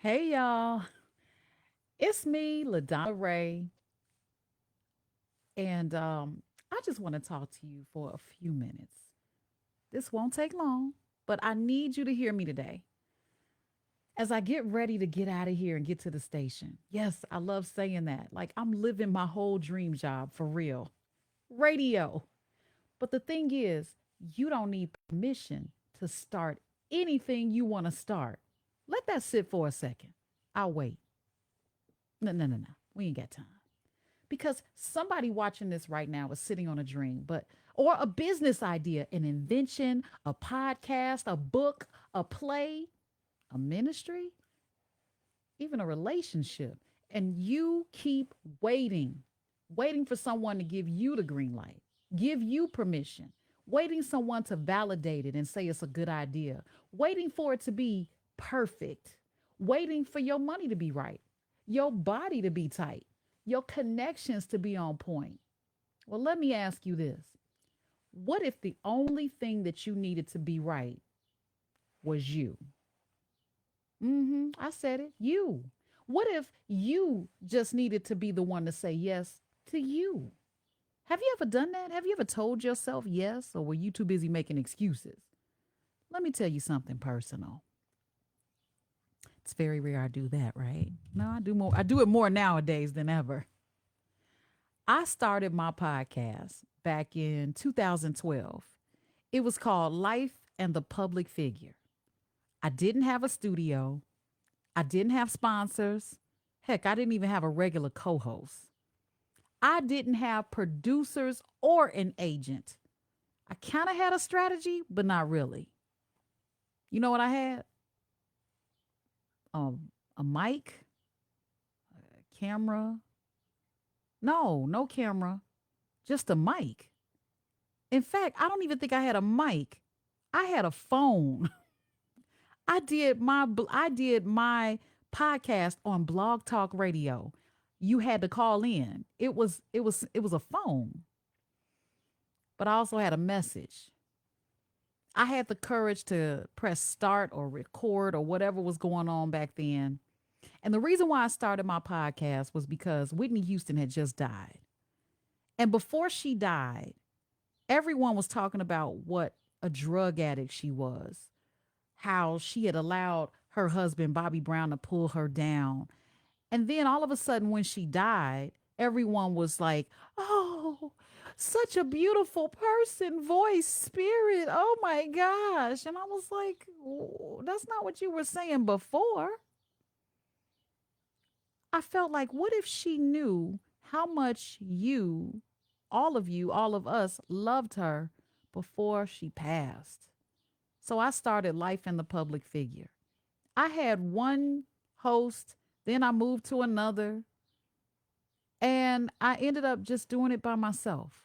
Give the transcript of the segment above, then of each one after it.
Hey y'all, it's me, LaDonna Raeh, and I just want to talk to you for a few minutes. This won't take long, but I need you to hear me today as I get ready to get out of here and get to the station. Yes, I love saying that. Like I'm living my whole dream job for real. Radio. But the thing is, you don't need permission to start anything you want to start. Let that sit for a second. I'll wait. No, no, no, no. We ain't got time. Because somebody watching this right now is sitting on a dream, but or a business idea, an invention, a podcast, a book, a play, a ministry, even a relationship. And you keep waiting, waiting for someone to give you the green light, give you permission, waiting someone to validate it and say it's a good idea, waiting for it to be perfect, waiting for your money to be right, your body to be tight, your connections to be on point. Well, let me ask you this. What if the only thing that you needed to be right was you? I said it. You. What if you just needed to be the one to say yes to you? Have you ever done that? Have you ever told yourself yes, or were you too busy making excuses? Let me tell you something personal. It's very rare I do that, right? No, I do more. I do it more nowadays than ever. I started my podcast back in 2012. It was called Life and the Public Figure. I didn't have a studio. I didn't have sponsors. Heck, I didn't even have a regular co host. I didn't have producers or an agent. I kind of had a strategy, but not really. You know what I had? A mic, a camera. No, no camera, just a mic. In fact, I don't even think I had a mic. I had a phone. I did my podcast on Blog Talk Radio. You had to call in. It was a phone, but I also had a message. I had the courage to press start or record or whatever was going on back then. And the reason why I started my podcast was because Whitney Houston had just died. And before she died, everyone was talking about what a drug addict she was, how she had allowed her husband, Bobby Brown, to pull her down. And then all of a sudden, when she died, everyone was like, oh, such a beautiful person, voice, spirit. Oh my gosh. And I was like, "Oh, that's not what you were saying before." I felt like, what if she knew how much you, all of us, loved her before she passed? So I started Life in the Public Figure. I had one host, then I moved to another, and I ended up just doing it by myself.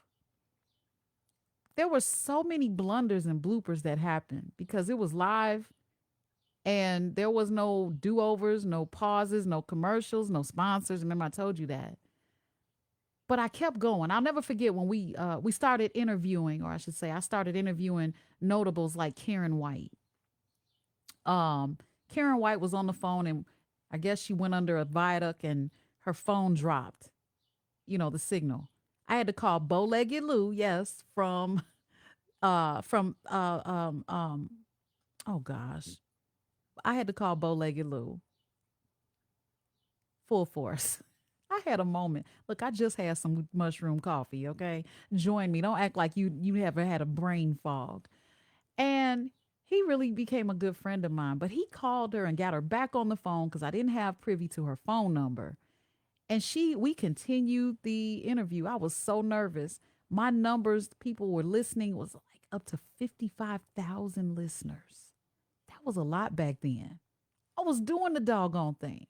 There were so many blunders and bloopers that happened because it was live and there was no do-overs, no pauses, no commercials, no sponsors. Remember I told you that. But I kept going. I'll never forget when we started interviewing, or I should say I started interviewing notables like Karen White. Um, Karen White was on the phone, and I guess she went under a viaduct and her phone dropped, the signal. I had to call Bow Legged Lou, yes, from oh gosh. I had to call Bow Legged Lou full force. I had a moment. Look, I just had some mushroom coffee, okay? Join me. Don't act like you ever had a brain fog. And he really became a good friend of mine, but he called her and got her back on the phone because I didn't have privy to her phone number. And we continued the interview. I was so nervous. My numbers, people were listening, was like up to 55,000 listeners. That was a lot back then. I was doing the doggone thing.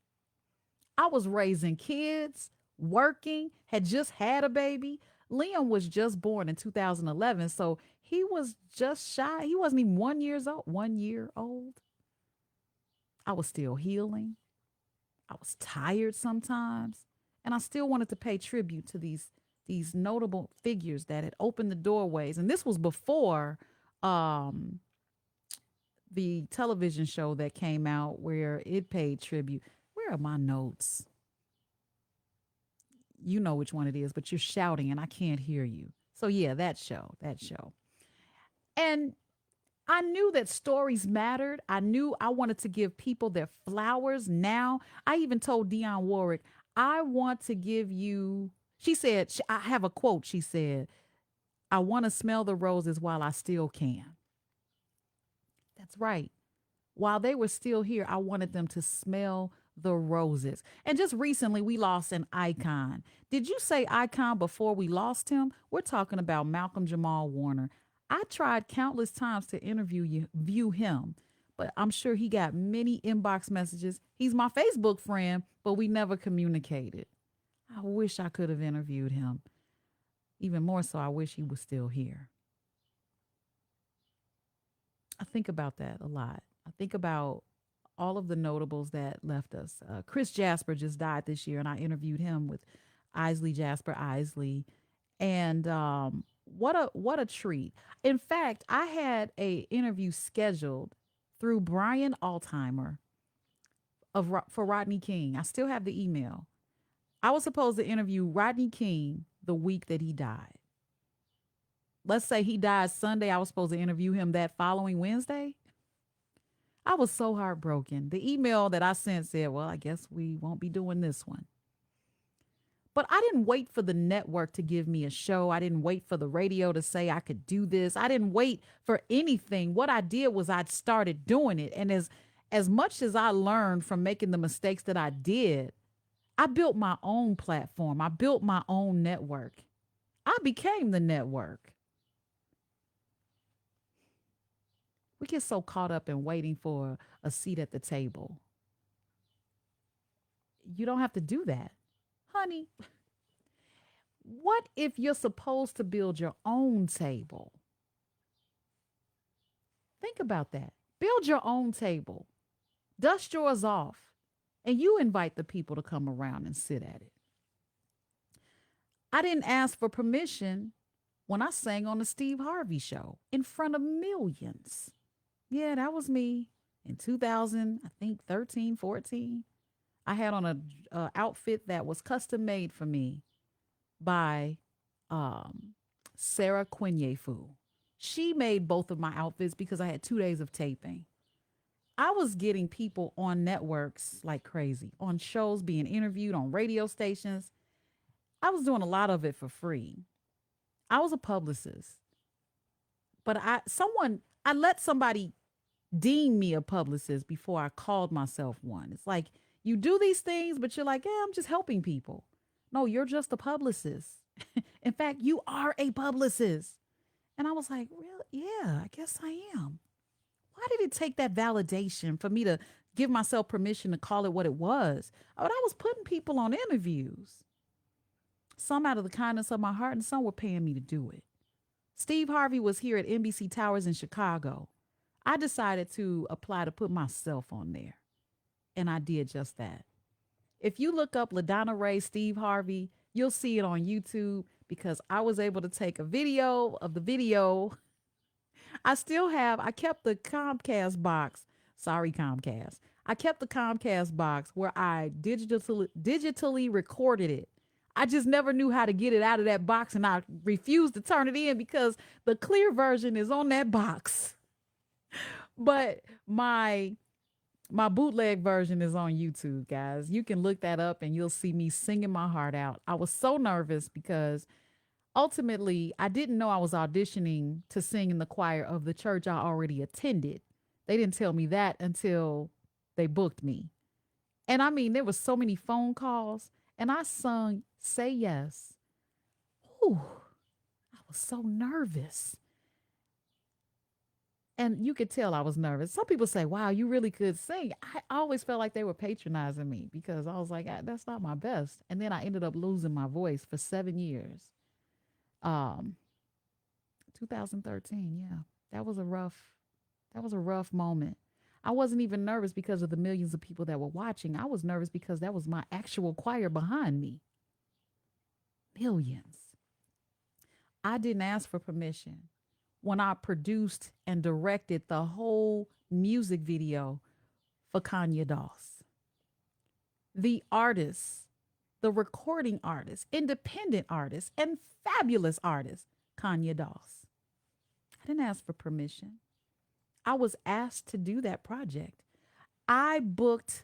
I was raising kids, working, had just had a baby. Liam was just born in 2011, so he was just shy. He wasn't even 1 years old. 1 year old. I was still healing. I was tired sometimes, and I still wanted to pay tribute to these notable figures that had opened the doorways. And this was before um, the television show that came out where it paid tribute. Where are my notes? You know which one it is, but you're shouting and I can't hear you. So yeah, that show. And I knew that stories mattered. I knew I wanted to give people their flowers now. I even told Dionne Warwick, I want to give you, she said, I have a quote. She said, I want to smell the roses while I still can. That's right. While they were still here, I wanted them to smell the roses. And just recently, we lost an icon. Did you say icon before we lost him? We're talking about Malcolm Jamal Warner. I tried countless times to view him, but I'm sure he got many inbox messages. He's my Facebook friend, but we never communicated. I wish I could have interviewed him. Even more so, I wish he was still here. I think about that a lot. I think about all of the notables that left us. Chris Jasper just died this year, and I interviewed him with Isley Jasper Isley, and what a treat. In fact, I had a interview scheduled through Brian Altheimer for Rodney King. I still have the email. I was supposed to interview Rodney King the week that he died. Let's say he died Sunday. I was supposed to interview him that following Wednesday. I was so heartbroken. The email that I sent said, well, I guess we won't be doing this one. But I didn't wait for the network to give me a show. I didn't wait for the radio to say I could do this. I didn't wait for anything. What I did was I started doing it. And as much as I learned from making the mistakes that I did, I built my own platform. I built my own network. I became the network. We get so caught up in waiting for a seat at the table. You don't have to do that. Honey, what if you're supposed to build your own table? Think about that. Build your own table. Dust yours off. And you invite the people to come around and sit at it. I didn't ask for permission when I sang on the Steve Harvey show in front of millions. Yeah, that was me in 2000, I think 13, 14. I had on a outfit that was custom made for me by Sarah Quinyefu. She made both of my outfits because I had 2 days of taping. I was getting people on networks like crazy, on shows, being interviewed on radio stations. I was doing a lot of it for free. I was a publicist, but I let somebody deem me a publicist before I called myself one. It's like you do these things, but you're like, yeah, I'm just helping people. No, you're just a publicist. In fact, you are a publicist. And I was like, really? Yeah, I guess I am. Why did it take that validation for me to give myself permission to call it what it was? But I was putting people on interviews, some out of the kindness of my heart, and some were paying me to do it. Steve Harvey was here at NBC Towers in Chicago. I decided to apply to put myself on there, and I did just that. If you look up LaDonna Raeh, Steve Harvey, you'll see it on YouTube because I was able to take a video of the video. I kept the Comcast box. Sorry, Comcast. I kept the Comcast box where I digitally recorded it. I just never knew how to get it out of that box, and I refused to turn it in because the clear version is on that box. But my bootleg version is on YouTube, guys. You can look that up and you'll see me singing my heart out. I was so nervous because ultimately I didn't know I was auditioning to sing in the choir of the church I already attended. They didn't tell me that until they booked me. And I mean, there was so many phone calls and I sung Say Yes. Ooh, I was so nervous. And you could tell I was nervous. Some people say, wow, you really could sing. I always felt like they were patronizing me because I was like, that's not my best. And then I ended up losing my voice for 7 years. 2013, yeah. That was a rough moment. I wasn't even nervous because of the millions of people that were watching. I was nervous because that was my actual choir behind me. Millions. I didn't ask for permission. when I produced and directed the whole music video for Kanye Doss. The artist, the recording artist, independent artist, and fabulous artist, Kanye Doss. I didn't ask for permission. I was asked to do that project. I booked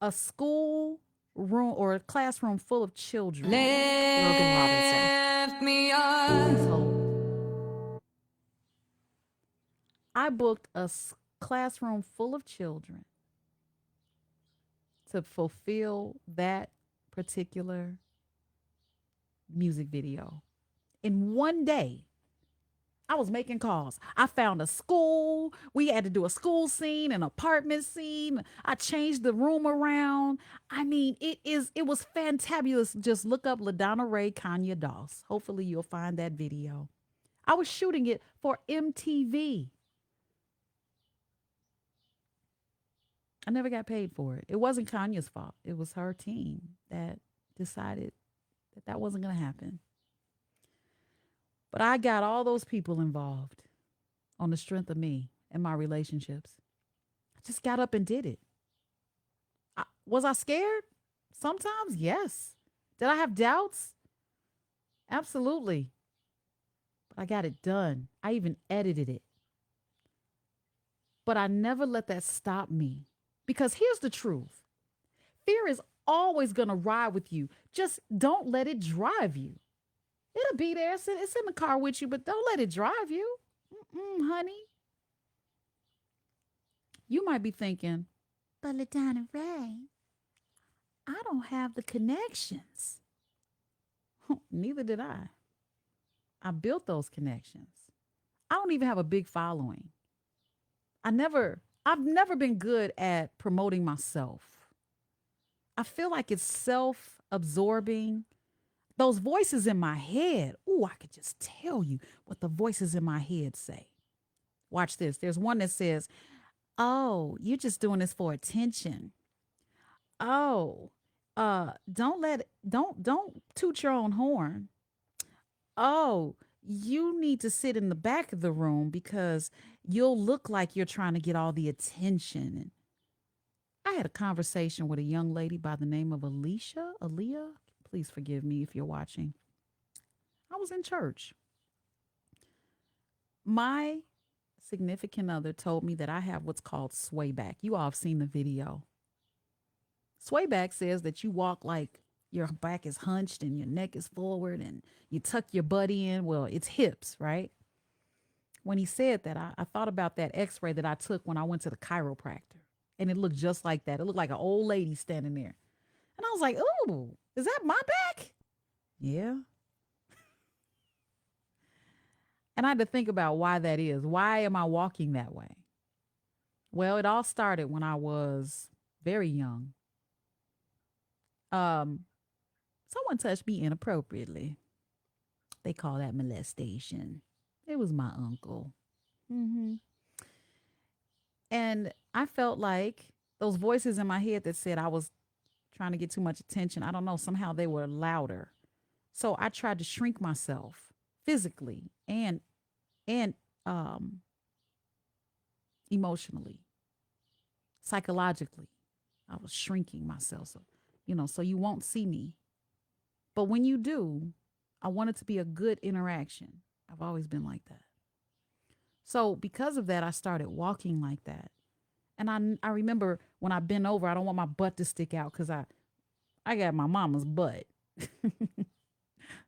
a school room or a classroom full of children. Logan Robinson. Me up. Please hold. I booked a classroom full of children to fulfill that particular music video. In one day, I was making calls. I found a school. We had to do a school scene, an apartment scene. I changed the room around. I mean, it was fantabulous. Just look up LaDonna Raeh Kanye Doss. Hopefully you'll find that video. I was shooting it for MTV. I never got paid for it. It wasn't Kanye's fault. It was her team that decided that wasn't going to happen. But I got all those people involved on the strength of me and my relationships. I just got up and did it. Was I scared? Sometimes, yes. Did I have doubts? Absolutely. But I got it done. I even edited it. But I never let that stop me. Because here's the truth. Fear is always going to ride with you. Just don't let it drive you. It'll be there. It's in the car with you, but don't let it drive you. Honey. You might be thinking, but LaDonna Raeh, I don't have the connections. Neither did I. I built those connections. I don't even have a big following. I've never been good at promoting myself. I feel like it's self-absorbing. Those voices in my head, I could just tell you what the voices in my head say. Watch this. There's one that says, oh, you're just doing this for attention. Oh, don't toot your own horn. Oh, you need to sit in the back of the room because you'll look like you're trying to get all the attention. And I had a conversation with a young lady by the name of Aaliyah. Please forgive me if you're watching. I was in church. My significant other told me that I have what's called sway back. You all have seen the video. Sway back says that you walk like your back is hunched and your neck is forward and you tuck your butt in. Well, it's hips, right? When he said that, I thought about that x-ray that I took when I went to the chiropractor. And it looked just like that. It looked like an old lady standing there. And I was like, ooh, is that my back? Yeah. And I had to think about why that is. Why am I walking that way? Well, it all started when I was very young. Someone touched me inappropriately. They call that molestation. It was my uncle. And I felt like those voices in my head that said I was trying to get too much attention, I don't know, somehow they were louder. So I tried to shrink myself physically and emotionally, psychologically. I was shrinking myself. So you won't see me. But when you do, I want it to be a good interaction. I've always been like that. So because of that, I started walking like that. And I remember when I bend over, I don't want my butt to stick out because I got my mama's butt.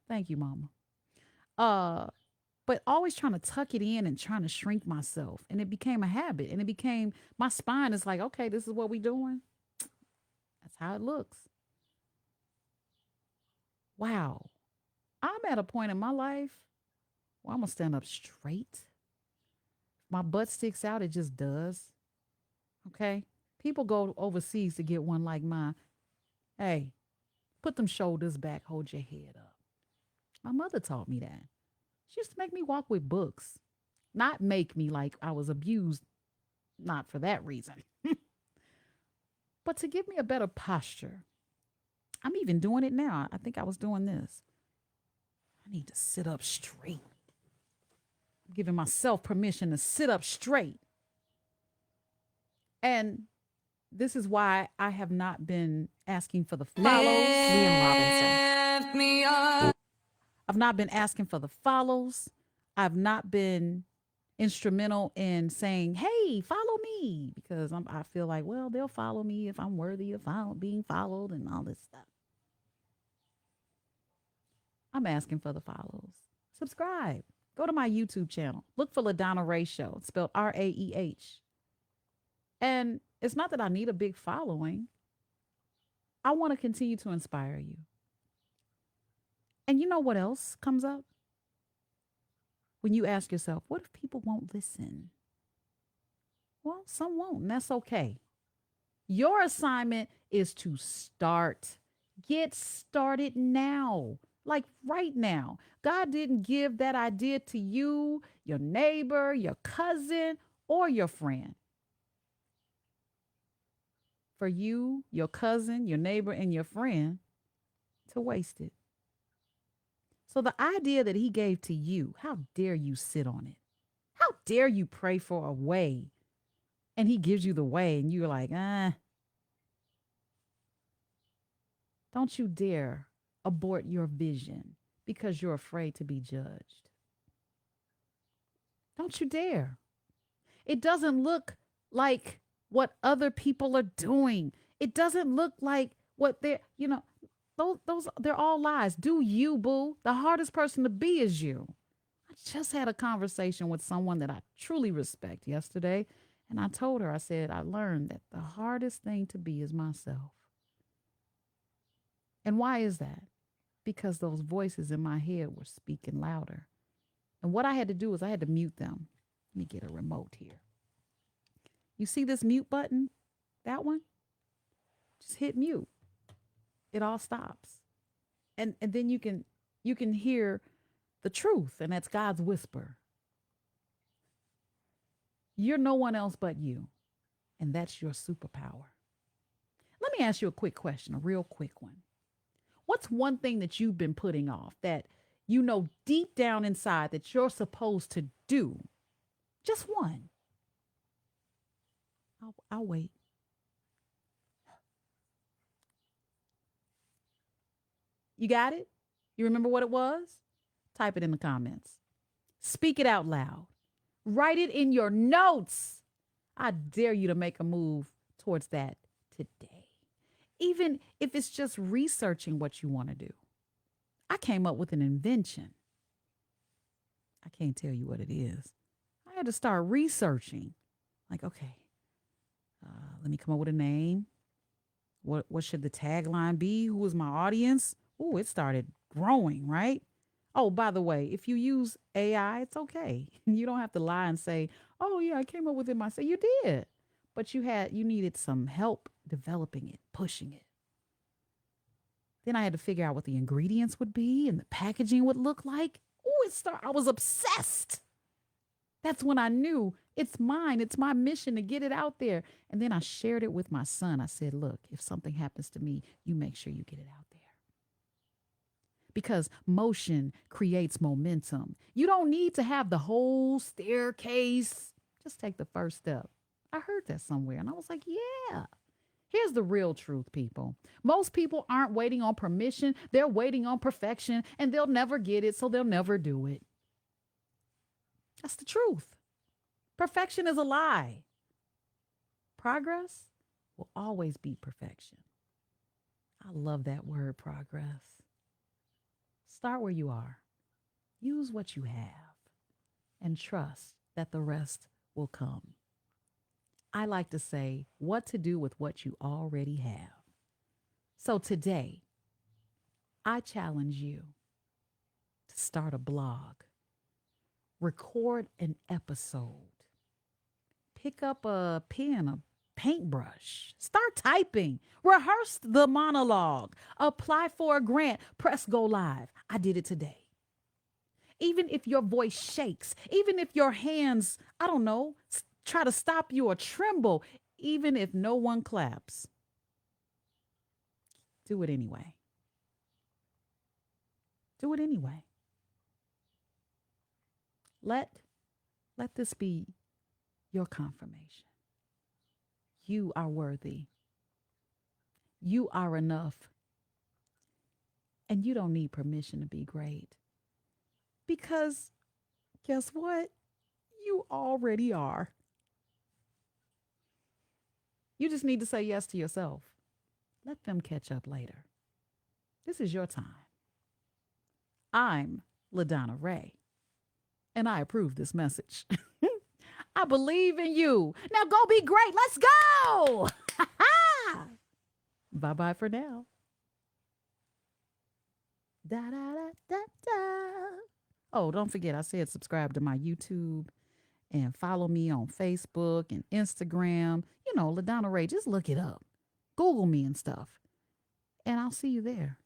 Thank you, mama. But always trying to tuck it in and trying to shrink myself. And it became a habit. And it became, my spine is like, okay, this is what we doing. That's how it looks. Wow. I'm at a point in my life where I'm going to stand up straight. My butt sticks out, it just does. Okay? People go overseas to get one like mine. Hey, put them shoulders back, hold your head up. My mother taught me that. She used to make me walk with books. Not make me like I was abused, not for that reason. But to give me a better posture. I'm even doing it now. I think I was doing this. I need to sit up straight. giving myself permission to sit up straight. And this is why I have not been asking for the follows. Liam Robinson. I've not been asking for the follows. I've not been instrumental in saying, hey, follow me, because I feel like, well, they'll follow me if I'm worthy of being followed and all this stuff. I'm asking for the follows. Subscribe. Go to my YouTube channel. Look for LaDonna Raeh Show. It's spelled Raeh. And it's not that I need a big following. I want to continue to inspire you. And you know what else comes up? When you ask yourself, what if people won't listen? Well, some won't, and that's okay. Your assignment is to start. Get started now, like right now. God didn't give that idea to you, your neighbor, your cousin, or your friend. For you, your cousin, your neighbor, and your friend to waste it. So the idea that he gave to you, how dare you sit on it? How dare you pray for a way and he gives you the way and you're like, don't you dare abort your vision because you're afraid to be judged. Don't you dare. It doesn't look like what other people are doing. It doesn't look like what those they're all lies. Do you, boo? The hardest person to be is you. I just had a conversation with someone that I truly respect yesterday, and I told her, I said, I learned that the hardest thing to be is myself. And why is that? Because those voices in my head were speaking louder. And what I had to do was I had to mute them. Let me get a remote here. You see this mute button? That one? Just hit mute. It all stops. And then you can hear the truth, and that's God's whisper. You're no one else but you, and that's your superpower. Let me ask you a quick question, a real quick one. What's one thing that you've been putting off that you know deep down inside that you're supposed to do? Just one. I'll wait. You got it? You remember what it was? Type it in the comments. Speak it out loud. Write it in your notes. I dare you to make a move towards that today. Even if it's just researching what you want to do. I came up with an invention. I can't tell you what it is. I had to start researching. Like, okay, let me come up with a name. What should the tagline be? Who is my audience? Oh, it started growing, right? Oh, by the way, if you use AI, it's okay. You don't have to lie and say, oh, yeah, I came up with it myself. You did. But you needed some help developing it, pushing it. Then I had to figure out what the ingredients would be and the packaging would look like. Oh, I was obsessed. That's when I knew it's mine. It's my mission to get it out there. And then I shared it with my son. I said, look, if something happens to me, you make sure you get it out there. Because motion creates momentum. You don't need to have the whole staircase. Just take the first step. I heard that somewhere and I was like, yeah. Here's the real truth, people. Most people aren't waiting on permission. They're waiting on perfection and they'll never get it, so they'll never do it. That's the truth. Perfection is a lie. Progress will always be perfection. I love that word, progress. Start where you are. Use what you have and trust that the rest will come. I like to say what to do with what you already have. So today, I challenge you to start a blog, record an episode, pick up a pen, a paintbrush, start typing, rehearse the monologue, apply for a grant, press go live. I did it today. Even if your voice shakes, even if your hands, I don't know, try to stop you or tremble, even if no one claps, do it anyway. Do it anyway. Let Let this be your confirmation. You are worthy. You are enough. And you don't need permission to be great. Because guess what? You already are. You just need to say yes to yourself. Let them catch up later. This is your time. I'm LaDonna Raeh, and I approve this message. I believe in you. Now go be great. Let's go. Bye bye for now. Da da da da da. Oh, don't forget, I said subscribe to my YouTube and follow me on Facebook and Instagram. You know, LaDonna Raeh, just look it up. Google me and stuff. And I'll see you there.